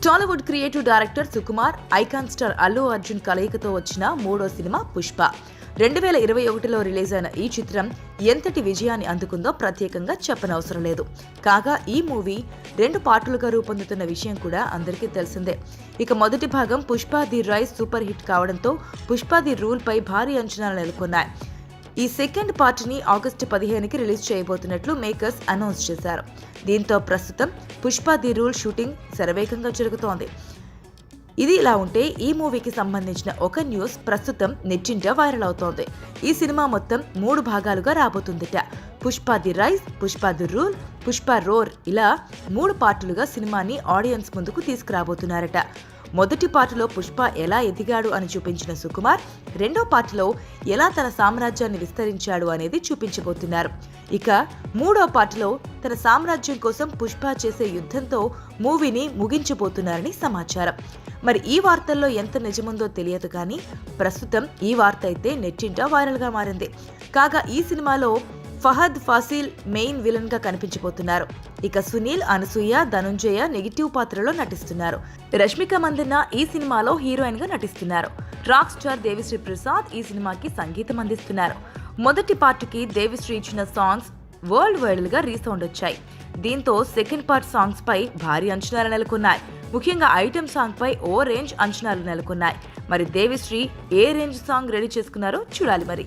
Tollywood creative director Sukumar, icon star Allu Arjun కలయికతో వచ్చిన మూడో సినిమా పుష్ప. 2021లో రిలీజ్ అయిన ఈ చిత్రం ఎంతటి విజయాన్ని అందుకుందో ప్రత్యేకంగా చెప్పనవసరం లేదు. కాగా ఈ మూవీ 2 పార్టులుగా రూపొందుతున్న విషయం కూడా అందరికీ తెలిసిందే. ఇక మొదటి భాగం Pushpa the rise super hit కావడంతో పుష్ప ది రూల్ పై భారీ అంచనాలు నెలకొన్నాయి. ఈ సెకండ్ పార్ట్ని ఆగస్టు 15కి రిలీజ్ చేయబోతున్నట్లు మేకర్స్ అనౌన్స్ చేశారు. దీంతో ప్రస్తుతం పుష్ప ది రూల్ షూటింగ్ శరవేగంగా జరుగుతోంది. ఇది ఇలా ఉంటే ఈ మూవీకి సంబంధించిన ఒక న్యూస్ ప్రస్తుతం నెట్టింట వైరల్ అవుతోంది. ఈ సినిమా మొత్తం 3 భాగాలుగా రాబోతుందిట. Pushpa the rise, Pushpa the rule, Pushpa roar ఇలా 3 పార్టులుగా సినిమాని ఆడియన్స్ ముందుకు తీసుకురాబోతున్నారట. మొదటి పార్టులో పుష్ప ఎలా ఎదిగాడు అని చూపించిన సుకుమార్, రెండో పార్టులో ఎలా తన సామ్రాజ్యాన్ని విస్తరించాడు అనేది చూపించబోతున్నారు. ఇక మూడో పార్టులో తన సామ్రాజ్యం కోసం పుష్ప చేసే యుద్ధంతో మూవీని ముగించబోతున్నారని సమాచారం. మరి ఈ వార్తల్లో ఎంత నిజముందో తెలియదు కానీ ప్రస్తుతం ఈ వార్త అయితే నెట్టింట వైరల్ గా మారింది. కాగా ఈ సినిమాలో ఫహద్ ఫాసిల్ మెయిన్ విలన్ గా కనిపించబోతున్నారు. ఇక సునీల్, అనసూయ, ధనుంజయ నెగిటివ్ పాత్రలో నటిస్తున్నారు. రష్మిక మందన్న ఈ సినిమాలో హీరోయిన్ గా నటిస్తున్నారు. రాక్ స్టార్ దేవిశ్రీ ప్రసాద్ ఈ సినిమాకి సంగీతం అందిస్తున్నారు. మొదటి పార్టుకి దేవిశ్రీ ఇచ్చిన సాంగ్స్ వరల్డ్ వైడ్ గా రీసౌండ్ వచ్చాయి. దీంతో సెకండ్ పార్ట్ సాంగ్స్ పై భారీ అంచనాలు నెలకొన్నాయి. ముఖ్యంగా ఐటెం సాంగ్ పై ఓ రేంజ్ అంచనాలు నెలకొన్నాయి. మరి దేవిశ్రీ ఏ రేంజ్ సాంగ్ రెడీ చేసుకున్నారో చూడాలి మరి.